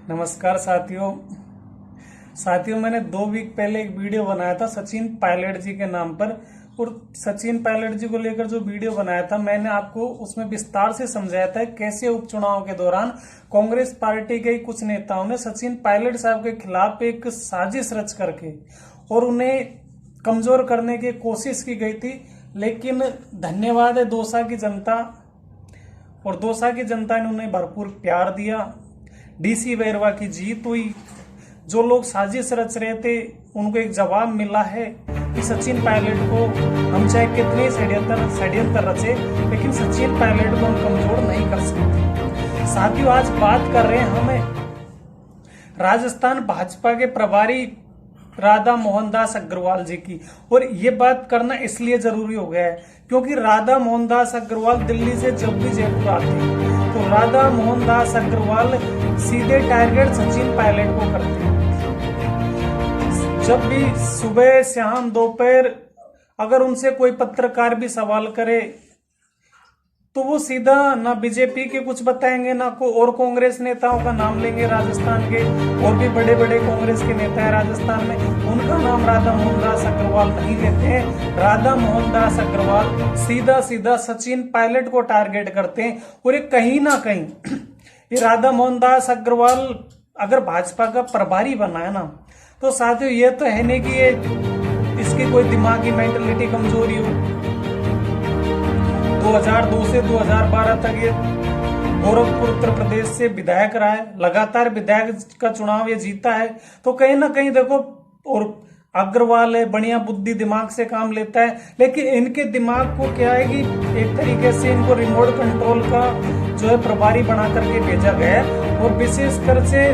नमस्कार साथियों मैंने 2 वीक पहले एक वीडियो बनाया था सचिन पायलट जी के नाम पर। और सचिन पायलट जी को लेकर जो वीडियो बनाया था मैंने आपको उसमें विस्तार से समझाया था कैसे उपचुनाव के दौरान कांग्रेस पार्टी के कुछ नेताओं ने सचिन पायलट साहब के खिलाफ एक साजिश रच करके और उन्हें कमजोर करने की कोशिश की गई थी। लेकिन धन्यवाद है दौसा की जनता, और दौसा की जनता ने उन्हें भरपूर प्यार दिया। डीसी वैरवा की जीत हुई। जो लोग साजिश रच रहे थे उनको एक जवाब मिला है कि सचिन पायलट को हम चाहे कितने षड्यंत्र रचे लेकिन सचिन पायलट को हम कमजोर नहीं कर सकते। साथियों, आज बात कर रहे हैं हमें राजस्थान भाजपा के प्रभारी राधा मोहनदास अग्रवाल जी की। और ये बात करना इसलिए जरूरी हो गया है क्योंकि राधा मोहनदास अग्रवाल दिल्ली से जब भी जयपुर आते हैं तो राधा मोहनदास अग्रवाल सीधे टारगेट सचिन पायलट को करते हैं। जब भी सुबह शाम दोपहर अगर उनसे कोई पत्रकार भी सवाल करे तो वो सीधा ना बीजेपी के कुछ बताएंगे ना को और कांग्रेस नेताओं का नाम लेंगे। राजस्थान के और भी बड़े बड़े कांग्रेस के नेता है राजस्थान में, उनका नाम राधा मोहनदास अग्रवाल नहीं लेते हैं। राधा मोहनदास अग्रवाल सीधा सीधा सचिन पायलट को टारगेट करते हैं। और ये कहीं ना कहीं ये राधा मोहनदास अग्रवाल अगर भाजपा का प्रभारी बना है ना तो साथियों ये तो है नहीं कि ये इसकी कोई दिमागी मेंटलिटी कमजोरी हो। 2002 से 2012 तक ये गोरखपुर उत्तर प्रदेश से विधायक रहा है, लगातार विधायक का चुनाव ये जीता है। तो कहीं ना कहीं देखो, और अग्रवाल है बढ़िया बुद्धि दिमाग से काम लेता है, लेकिन इनके दिमाग को क्या है कि एक तरीके से इनको रिमोट कंट्रोल का जो है प्रभारी बना करके भेजा गया है। और विशेषकर से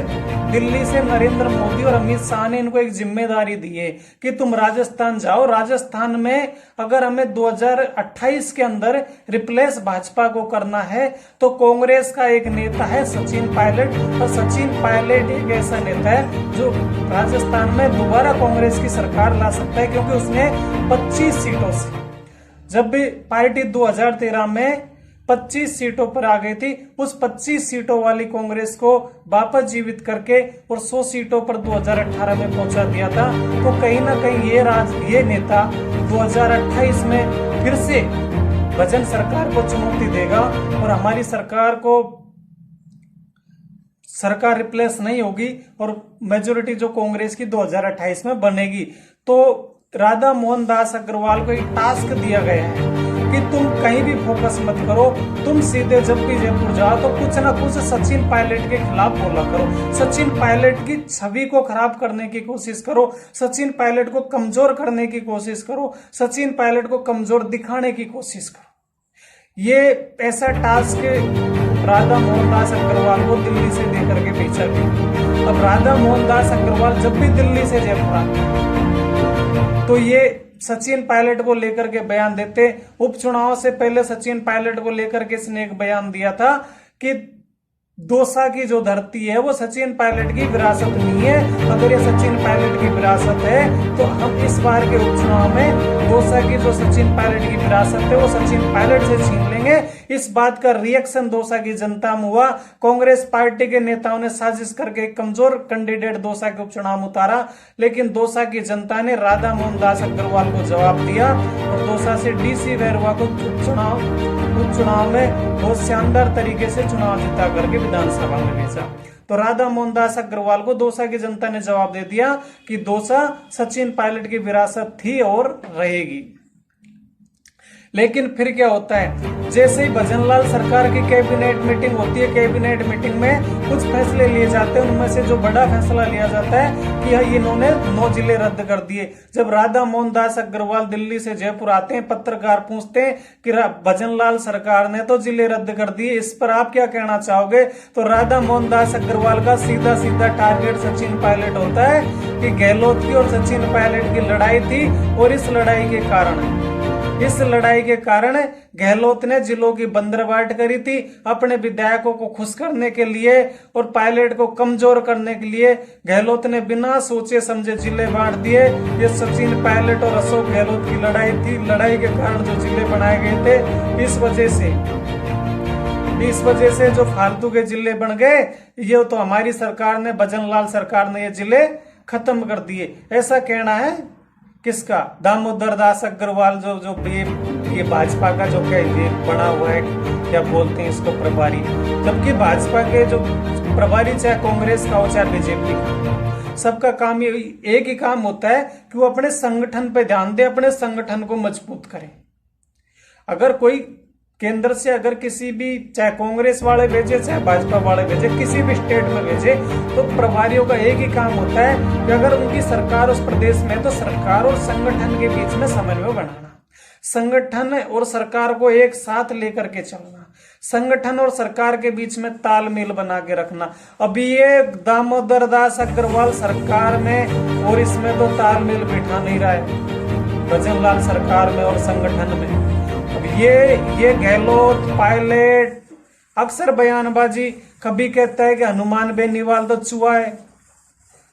दिल्ली से नरेंद्र मोदी और अमित शाह ने इनको एक जिम्मेदारी दी है कि तुम राजस्थान जाओ। राजस्थान में अगर हमें 2028 के अंदर रिप्लेस भाजपा को करना है तो कांग्रेस का एक नेता है सचिन पायलट, और सचिन पायलट एक ऐसा नेता है जो राजस्थान में दोबारा कांग्रेस की सरकार ला सकता है। क्योंकि उसने 25 सीटों से, जब भी पार्टी 2013 में 25 सीटों पर आ गई थी, उस 25 सीटों वाली कांग्रेस को वापस जीवित करके और 100 सीटों पर 2018 में पहुंचा दिया था। तो कहीं ना कहीं ये नेता 2028 में फिर से भजन सरकार को चुनौती देगा और हमारी सरकार रिप्लेस नहीं होगी और मेजोरिटी जो कांग्रेस की 2028 में बनेगी। तो राधा मोहनदास अग्रवाल को एक टास्क दिया गया है कि तुम कहीं भी फोकस मत करो, तुम सीधे जब भी जयपुर जाओ तो कुछ ना कुछ सचिन पायलट के खिलाफ बोला करो, सचिन पायलट की छवि को खराब करने की कोशिश करो, सचिन पायलट को कमजोर करने की कोशिश करो, सचिन पायलट को कमजोर दिखाने की कोशिश करो। ये ऐसा टास्क राधा मोहनदास अग्रवाल को दिल्ली से देकर के भेजा गया। अब राधा मोहनदास अग्रवाल जब भी दिल्ली से जयपुर आते तो ये सचिन पायलट को लेकर के बयान देते। उपचुनाव से पहले सचिन पायलट को लेकर के इसने एक बयान दिया था कि दौसा की जो धरती है वो सचिन पायलट की विरासत नहीं है। अगर ये सचिन पायलट की विरासत है तो हम इस बार के उपचुनाव में दौसा की जो सचिन पायलट की विरासत है वो सचिन पायलट से छीन लेंगे। इस बात का रिएक्शन दौसा की जनता में हुआ। कांग्रेस पार्टी के नेताओं ने साजिश करके कमजोर कैंडिडेट दौसा के उपचुनाव में उतारा, लेकिन दौसा की जनता ने राधा मोहनदास अग्रवाल को जवाब दिया और दौसा से डीसी वैरवा को उपचुनाव में बहुत शानदार तरीके से चुनाव जीता करके विधानसभा में भेजा। तो राधा मोहनदास अग्रवाल को दौसा की जनता ने जवाब दे दिया कि दौसा सचिन पायलट की विरासत थी और रहेगी। लेकिन फिर क्या होता है, जैसे ही भजनलाल सरकार की कैबिनेट मीटिंग होती है, कैबिनेट मीटिंग में कुछ फैसले लिए जाते हैं, उनमें से जो बड़ा फैसला लिया जाता है कि इन्होंने 9 जिले रद्द कर दिए। जब राधा मोहनदास अग्रवाल दिल्ली से जयपुर आते हैं, पत्रकार पूछते हैं कि भजनलाल सरकार ने तो जिले रद्द कर दिए, इस पर आप क्या कहना चाहोगे? तो राधा मोहनदास अग्रवाल का सीधा सीधा टारगेट सचिन पायलट होता है कि गहलोत की और सचिन पायलट की लड़ाई थी और इस लड़ाई के कारण गहलोत ने जिलों की बंदरबाट करी थी अपने विधायकों को खुश करने के लिए और पायलट को कमजोर करने के लिए। गहलोत ने बिना सोचे समझे जिले बांट दिए। ये सचिन पायलट और अशोक गहलोत की लड़ाई थी। लड़ाई के कारण जो जिले बनाए गए थे, इस वजह से इस वजह से जो फालतू के जिले बन गए, ये तो हमारी सरकार ने, भजनलाल सरकार ने ये जिले खत्म कर दिए, ऐसा कहना है किसका? दामोदर दास अग्रवाल, जो ये भाजपा का जो क्या ये बना हुआ है, क्या बोलते हैं इसको, प्रभारी। जबकि भाजपा के जो प्रभारी चाहे कांग्रेस का हो चाहे बीजेपी का, सबका काम ये एक ही काम होता है कि वो अपने संगठन पे ध्यान दे, अपने संगठन को मजबूत करें। अगर कोई केंद्र से अगर किसी भी, चाहे कांग्रेस वाले भेजे चाहे भाजपा वाले भेजे, किसी भी स्टेट में भेजे, तो प्रभारियों का एक ही काम होता है कि अगर उनकी सरकार उस प्रदेश में, तो सरकार और संगठन के बीच में समन्वय बनाना, संगठन और सरकार को एक साथ लेकर के चलना, संगठन और सरकार के बीच में तालमेल बना के रखना। अभी ये दामोदर दास अग्रवाल सरकार में और इसमें तो तालमेल बिठा नहीं रहा है, भजनलाल सरकार में और संगठन में। अब ये गहलोत पायलट अक्सर बयानबाजी, कभी कहता है कि हनुमान बेनीवाल तो चुहा है,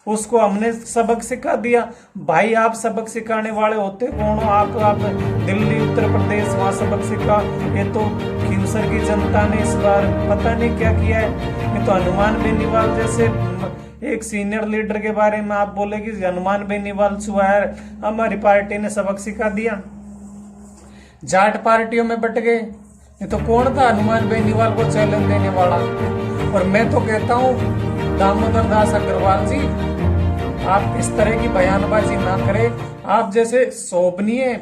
उसको हमने सबक सिखा दिया। भाई आप सबक सिखाने वाले होते कौन हो? आप दिल्ली उत्तर प्रदेश वहां सबक सिखा, ये तो खींवसर की जनता ने इस बार पता नहीं क्या किया है। ये तो हनुमान बेनीवाल जैसे एक सीनियर लीडर के बारे में आप बोले कि हनुमान बेनीवाल चुहा है, हमारी पार्टी ने सबक सिखा दिया। जाट पार्टियों में बट गए, ये तो कौन था हनुमान बेनीवाल को चैलेंज देने वाला? और मैं तो कहता हूं दामोदर दास अग्रवाल जी, आप इस तरह की बयानबाजी ना करें। आप जैसे शोभनीय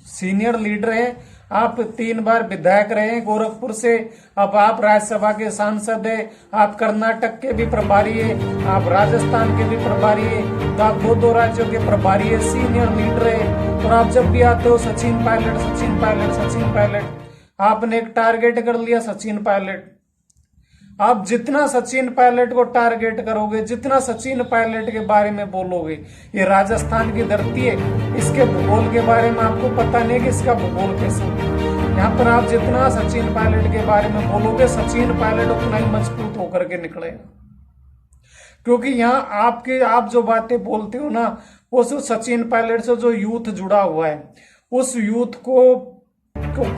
सीनियर लीडर हैं, आप 3 बार विधायक रहे हैं गोरखपुर से, अब आप राज्यसभा के सांसद हैं, आप कर्नाटक के भी प्रभारी हैं, आप राजस्थान के भी प्रभारी हैं, तो आप दो राज्यों के प्रभारी हैं, सीनियर लीडर हैं। और आप जब भी आते हो सचिन पायलट, सचिन पायलट, सचिन पायलट, आपने एक टारगेट कर लिया सचिन पायलट। आप जितना सचिन पायलट को टारगेट करोगे, जितना सचिन पायलट के बारे में बोलोगे, ये राजस्थान की धरती है, इसके भूगोल के बारे में आपको पता नहीं कि इसका भूगोल कैसा है। यहाँ पर आप जितना सचिन पायलट के बारे में बोलोगे, सचिन पायलट उतना ही मजबूत होकर के निकलेगा। क्योंकि यहाँ आप जो बातें बोलते हो ना, वो सचिन पायलट से जो यूथ जुड़ा हुआ है, उस यूथ को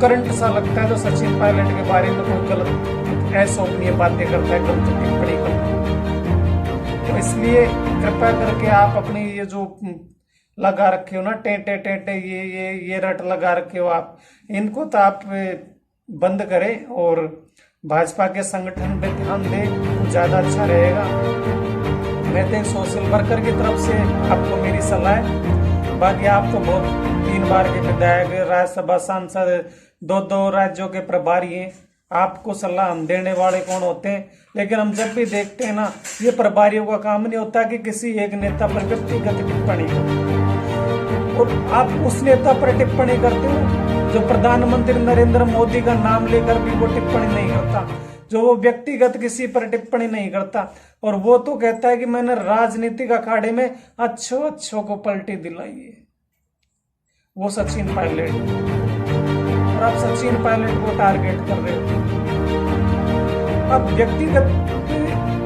करंट सा लगता है, तो सचिन पायलट के बारे में कोई गलत अशोभनीय बातें करता है, गलत टिप्पणी करता है। तो इसलिए कृपया करके आप अपनी ये जो लगा रखे हो ना टेंटे टेंटे, ये रट लगा रखे हो आप, इनको तो आप बंद करें और भाजपा के संगठन पे ध्यान दें तो ज्यादा अच्छा रहेगा। मैं तो एक सोशल वर्कर की तरफ से आपको मेरी सलाह है। बाकी आप तो बहुत 3 बार के विधायक, राज्यसभा सांसद, 2 राज्यों के प्रभारी हैं, आपको सलाह हम देने वाले कौन होते हैं? लेकिन हम जब भी देखते हैं ना, ये प्रभारियों का काम नहीं होता कि किसी एक नेता पर व्यक्तिगत टिप्पणी करें। और आप उस नेता पर टिप्पणी करते हो जो प्रधानमंत्री नरेंद्र मोदी का नाम लेकर भी वो टिप्पणी नहीं करता, जो वो व्यक्तिगत किसी पर टिप्पणी नहीं करता, और वो तो कहता है कि मैंने राजनीतिक अखाड़े में अच्छों को पलटी दिलाई है, वो सचिन पायलट। और आप सचिन पायलट को टारगेट कर रहे हो। अब व्यक्तिगत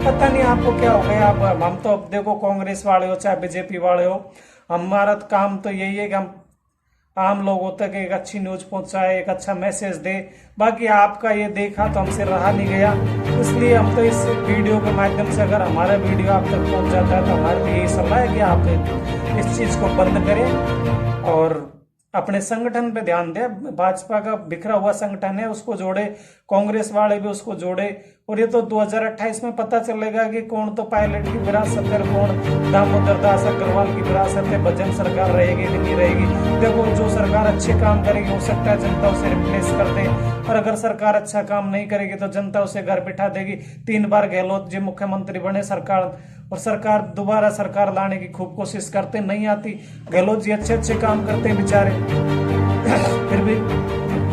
पता नहीं आपको क्या हो गया। आप हम तो अब देखो कांग्रेस वाले हो चाहे बीजेपी वाले हो, हमारा काम तो यही है कि हम आम लोगों तक एक अच्छी न्यूज पहुंचाए, एक अच्छा मैसेज दे। बाकी आपका ये देखा तो हमसे रहा नहीं गया, इसलिए हम तो इस वीडियो के माध्यम से, अगर हमारा वीडियो आप तक पहुंच जाता है तो हमारी यही सलाह है कि आप इस चीज को बंद करें और अपने संगठन पे ध्यान दें। भाजपा का बिखरा हुआ संगठन है, उसको जोड़े, कांग्रेस वाले भी उसको जोड़े, और ये तो 2028 में पता चलेगा कि कौन तो पायलट की विरासत है, कौन दामोदर दास अग्रवाल की विरासत है, भजन सरकार रहेगी कि नहीं रहेगी। देखो, जो सरकार अच्छे काम करेगी हो सकता है जनता उसे रिप्लेस कर दे, और अगर सरकार अच्छा काम नहीं करेगी तो जनता उसे घर बिठा देगी। 3 बार गहलोत जी मुख्यमंत्री बने, सरकार दोबारा सरकार लाने की खूब कोशिश करते, नहीं आती। गहलोत जी अच्छे काम करते हैं बेचारे, फिर भी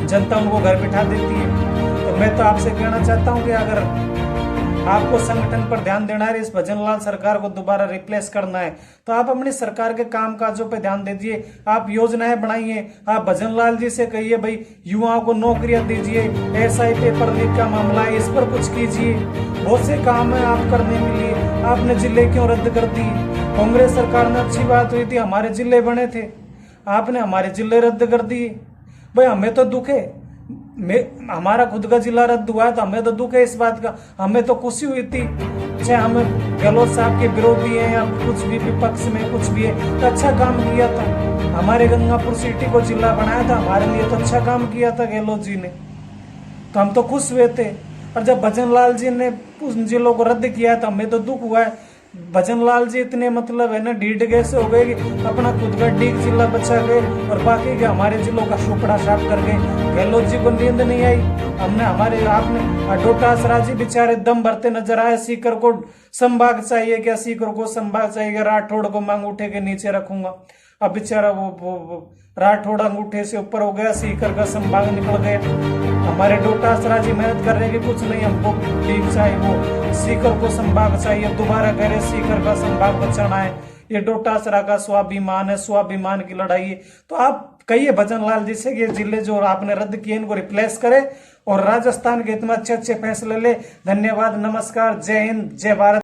जनता उनको घर बिठा देती है। तो मैं तो आपसे कहना चाहता हूं कि अगर आपको संगठन पर ध्यान देना है, इस भजनलाल सरकार को दोबारा रिप्लेस करना है, तो आप अपनी सरकार के कामकाजों पर ध्यान दीजिए। आप योजनाएं बनाइए, आप भजनलाल जी से कहिए भाई युवाओं को नौकरियां दीजिए, एसआई पेपर लीक का मामला है, इस पर कुछ कीजिए। बहुत से काम है आप करने के लिए, आपने जिले क्यों रद्द कर दी? कांग्रेस सरकार में अच्छी बात हुई थी, हमारे जिले बने थे, आपने हमारे जिले रद्द कर दिए। भाई हमें तो दुख है, हमारा खुद का जिला रद्द हुआ है तो हमें तो दुख है इस बात का, हमें तो खुशी हुई थी। चाहे हम गहलोत साहब के विरोधी हैं या कुछ भी विपक्ष में कुछ भी है, तो अच्छा काम किया था, हमारे गंगापुर सिटी को जिला बनाया था, हमारे लिए तो अच्छा काम किया था गहलोत जी ने, तो हम तो खुश हुए थे। और जब भजन लाल जी ने उन जिलों को रद्द किया तो हमें तो दुख हुआ है। भजन लाल जी इतने मतलब है ना ढीठ कैसे हो गए कि अपना खुद का डीग जिला बचा गए और बाकी के हमारे जिलों का सुपड़ा साफ कर गए। गहलोत जी को नींद नहीं आई, हमने हमारे आपने डोटासरा जी बेचारे दम भरते नजर आए, सीकर को संभाग चाहिए क्या, सीकर को संभाग चाहिए, राठौड़ को मांग उठे के नीचे रखूंगा। अब बेचारा वो राठौड़ अंगूठे से ऊपर हो गया, सीकर का संभाग निकल गया। हमारे डोटासरा जी मेहनत कर रहे हैं कि कुछ नहीं हमको टीम चाहिए, वो सीकर को संभाग चाहिए, दोबारा कह रहे सीकर का संभाग बचाना है। ये डोटासरा का स्वाभिमान है, स्वाभिमान की लड़ाई है। तो आप कहिए भजन लाल जी से कि ये जिले जो आपने रद्द किए इनको रिप्लेस करे और राजस्थान के इतने अच्छे अच्छे फैसले ले। धन्यवाद, नमस्कार, जय हिंद, जय भारत।